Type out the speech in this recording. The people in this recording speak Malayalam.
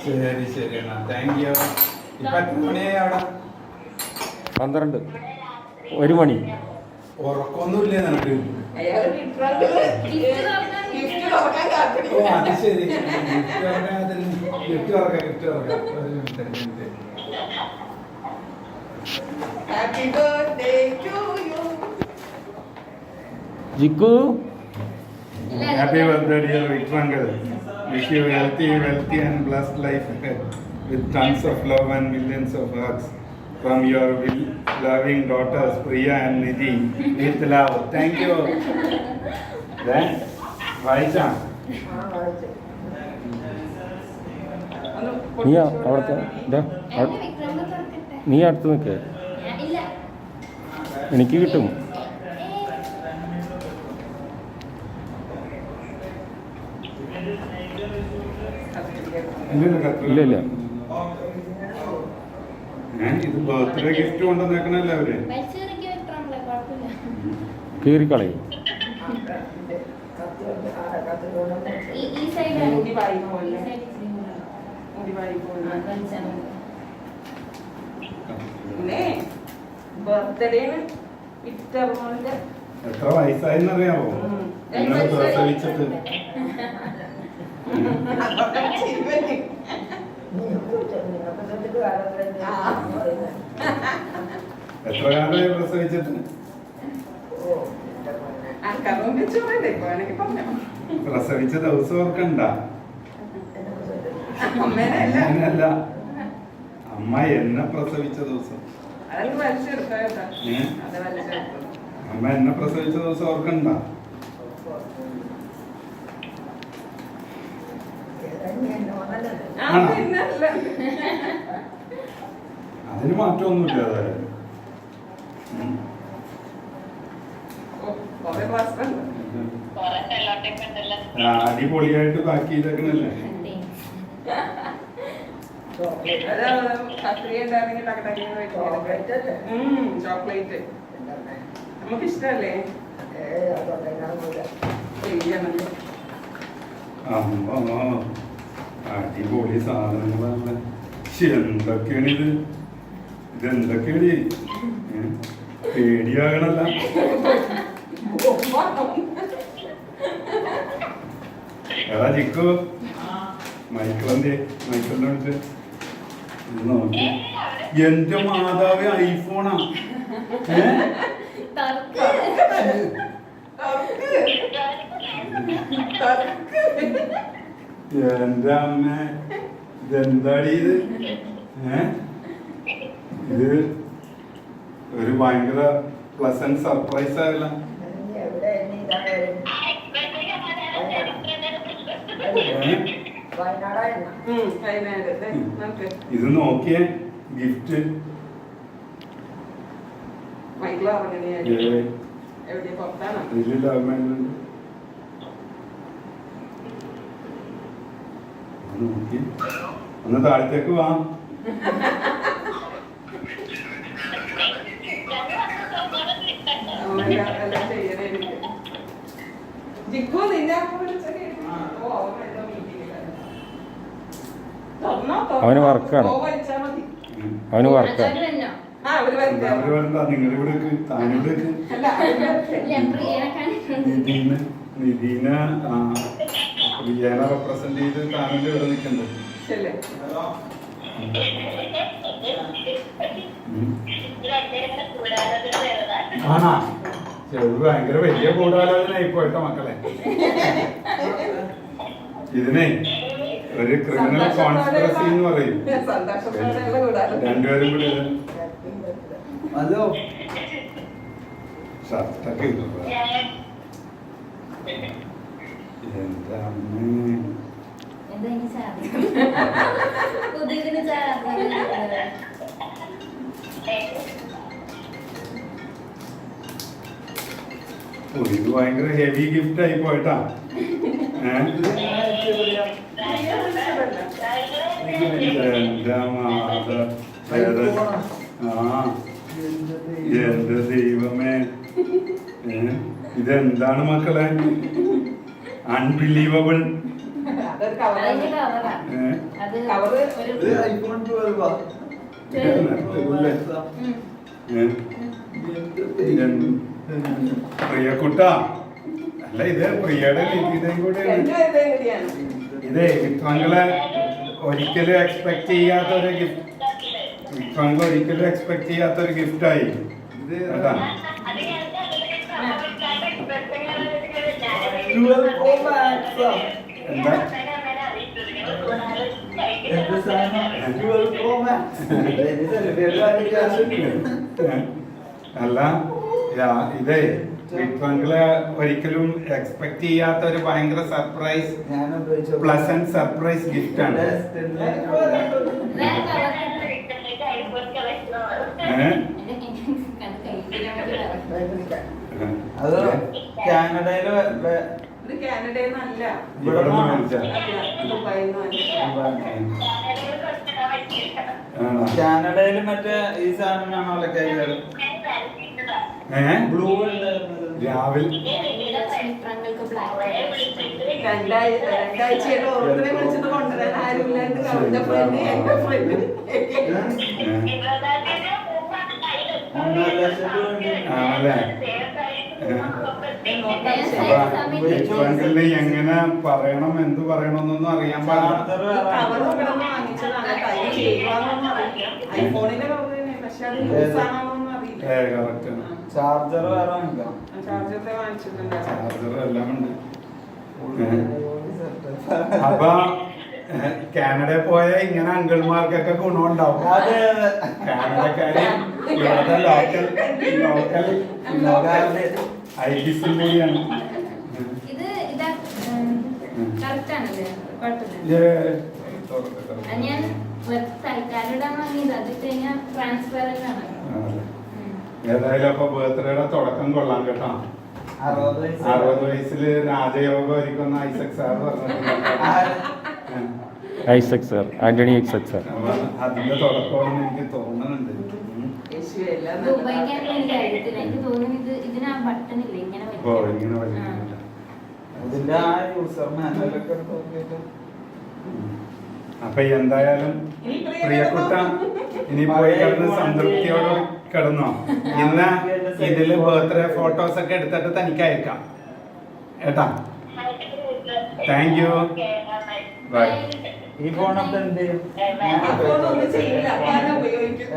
ശരി ശരി എന്നാ താങ്ക് യു. ഇപ്പൊ എത്ര മണിയായി അവിടെ? 12 1 മണി. ഉറക്കൊന്നുമില്ലേ നിനക്ക്? ഓ അത് ശരി. ഗിഫ്റ്റ് തുറക്കാം ഗിഫ്റ്റ് തുറക്കാം. ഒരു മിനിറ്റ് ഒരു minute. Happy birthday to you. Jikku Happy birthday dear Vitrangal. Wish you healthy and blessed life ahead with tons of love and millions of hugs from your loving daughters Priya and Nidhi. With love. Thank you. Then, Vaisha. നീ അവിടുത്തെ നീ അടുത്ത് നിൽക്ക്, എനിക്ക് കിട്ടും. ഇല്ല ഇല്ല ഇത് ബർത്ത്ഡേ ഗിഫ്റ്റ് കൊണ്ടുവന്നേക്കണല്ലേ അവര്? കീറിക്കളയും. എത്ര വയസ്സായെന്നറിയാമോ നിങ്ങൾ പ്രസവിച്ചിട്ട്? എത്ര കാലമായി പ്രസവിച്ചിട്ട്? പ്രസവിച്ച ദിവസം ഓർക്കണ്ട. അങ്ങനല്ല, അമ്മ എന്നെ പ്രസവിച്ച ദിവസം. അമ്മ എന്നെ പ്രസവിച്ച ദിവസം ഓർക്കണ്ട. അതിന് മാറ്റമൊന്നുമില്ല. അതായത് അടിപൊളിയായിട്ട് പാക്ക് ചെയ്തേക്കണല്ലേ? ചോക്ലേറ്റ് നമുക്ക് ഇഷ്ടല്ലേ? അടിപൊളി സാധനങ്ങളല്ല. എന്തൊക്കെയാണിത്? ഇതെന്തൊക്കെയാണ്? പേടിയാകണല്ല. എടാ ജിക്കു, മൈക്കിളിന്റെ വിളിച്ച് നോക്കി. എന്റെ മാതാവ് ഐഫോണാ. എന്റെ അമ്മ, ഇതെന്താടി ഇത്? ഇത് ഒരു ഭയങ്കര പ്ലസന്റ് സർപ്രൈസ് ആയല്ല. ഇത് നോക്കിയേ ഗിഫ്റ്റ്. നോക്കി ഒന്ന് താഴത്തേക്ക് വാ. അവന് വർക്കാണ്, അവന് വർക്കാണ്. നിങ്ങളിവിടെ നിധീന പ്രിയനെ റെപ്രസെന്റ് ചെയ്ത് താനല്ലേ ഇവിടെ നിൽക്കുന്നത്? ആണാ? ചെറുത് ഭയങ്കര വലിയ കൂടാലോചന ഇപ്പോഴത്തെ മക്കളെ. ഇതിനെ ഒരു ക്രിമിനൽ കോൺസ്പിറസി എന്ന് പറയും. രണ്ടുപേരും കൂടി അതോ ഷർട്ടൊക്കെ എന്താ ഇത് ഭയങ്കര ഹെവി ഗിഫ്റ്റ് ആയി പോയിട്ടാ. എന്റെ ദൈവമേ, ഇതെന്താണ് മക്കളെ? അൺബിലീവബിൾ. അതൊരു കവറാണ്. അതിന്റെ കവറാ. അത് കവറ് ഒരു ഇത് ഐഫോൺ 12 ആ. പ്രിയക്കുട്ട അല്ല ഇത് പ്രിയയുടെ ലിഖിതയും കൂടെയാണ്. രണ്ടുപേരുടെയും കൂടിയാണ്. ഇതേ വിക്രങ്ങളെ ഒരിക്കലും എക്സ്പെക്ട് ചെയ്യാത്തൊരു ഗിഫ്റ്റ്, വിക്രങ്ങൾ ഒരിക്കലും എക്സ്പെക്ട് ചെയ്യാത്തൊരു ഗിഫ്റ്റായി ഇത് കേട്ടാ. 12 Pro Max ആ. എന്താ എന്ത് സാധനം? 12 Pro Max. ഇത് celebrate ചെയ്യാൻ അല്ല ഇതേ വിക്രങ്ങളെ ഒരിക്കലും എക്സ്പെക്ട് ചെയ്യാത്ത ഒരു ഭയങ്കര സർപ്രൈസ്, ഞാൻ ഉപയോഗിച്ചു. പ്ലസന്റ് സർപ്രൈസ് ഗിഫ്റ്റ് ആണ്. അത് കാനഡയില് ഇത് കാനഡയിൽ നിന്നല്ല, ഇവിടെ നിന്ന് മേടിച്ച ദുബായിൽ നിന്ന്. കാനഡയില് മറ്റേ ഈ സാധനം ആണോ കൈകാര്യം ബ്ലൂ രാവിലെ രണ്ടാഴ്ചയായിട്ട് ഓരോരുത്തരെ വിളിച്ചിട്ട് കൊണ്ടുവരാൻ ആരുമില്ലാണ്ട് അവന്റെ ഫ്രണ്ട് എന്റെ ഫ്രണ്ട് 1.5 ലക്ഷം രൂപ ആണല്ലേ. വിക്രങ്ങളില് എങ്ങനെ പറയണം എന്ത് പറയണമെന്നൊന്നും അറിയാൻ പാടില്ല. കവർ കിടന്ന് വാങ്ങിച്ചതാണ്, കൈ ചെയ്യുവാന്നൊന്നും അറിയില്ല. ഐഫോണിന്റെ കവർ തന്നെ, പക്ഷെ അത് യൂസ് ആണോന്നൊന്നും അറിയില്ല. കറക്റ്റ് ആണ്. ചാർജർ വേറെ വാങ്ങിക്കാം. ചാർജറിന്റെ വാങ്ങിച്ചിട്ടുണ്ട്. ചാർജർ എല്ലാം ഉണ്ട്. അപ്പൊ കാനഡയിൽ പോയ ഇങ്ങനെ അങ്കിൾമാർക്കൊക്കെ ഗുണമുണ്ടാവും. അതെ കാനഡക്കാര് ഇവിടുത്തെ ലോക്കൽ ഐഡിസും കൂടിയാണ്. ഇത് ഇതാ കറക്റ്റ് ആണല്ലേ, കുഴപ്പമില്ല. ഞാൻ തൽക്കാലിടാൻ വാങ്ങിയത്, അത് കഴിഞ്ഞാൽ ട്രാൻസ്പെറന്റ് ആണ്. ഏതായാലും അപ്പൊ ബർത്ത്ഡേയുടെ തുടക്കം കൊള്ളാൻ കേട്ടോ. 60 വയസ്സില് രാജയോഗം ഒരുക്കുന്ന Isaac sir Isaac sir, Antony Isaac sir. അതിന്റെ തുടക്കമാണെന്ന് എനിക്ക് തോന്നുന്നുണ്ട്. യേശുവേ, എല്ലാം ഇത് ഉപയോഗിക്കാൻ എനിക്ക് അറിയത്തില്ല. എനിക്ക് തോന്നുന്നു ഇതിന് ആ ബട്ടൺ ഇല്ല, ഇങ്ങനെ ഓ ഇങ്ങനെ വലിയ ഇതിന്റെ ആ യൂസർ മാനുവലൊക്കെ നോക്കിയിട്ട് അപ്പൊ എന്തായാലും പ്രിയക്കുട്ട ഇനി പോയി കിടന്ന് സംതൃപ്തിയോടെ കിടന്നോ. ഇന്ന് ഇതില് ബർത്ത്ഡേ ഫോട്ടോസ് ഒക്കെ എടുത്തിട്ട് തനിക്ക് അയക്കാം ഏട്ടാ. Thank you, bye. ഈ ഫോണൊക്കെ എന്ത് ചെയ്യും? അപ്പൊ ഒന്നും ചെയ്യില്ല, അപ്പൊ ഉപയോഗിക്കും.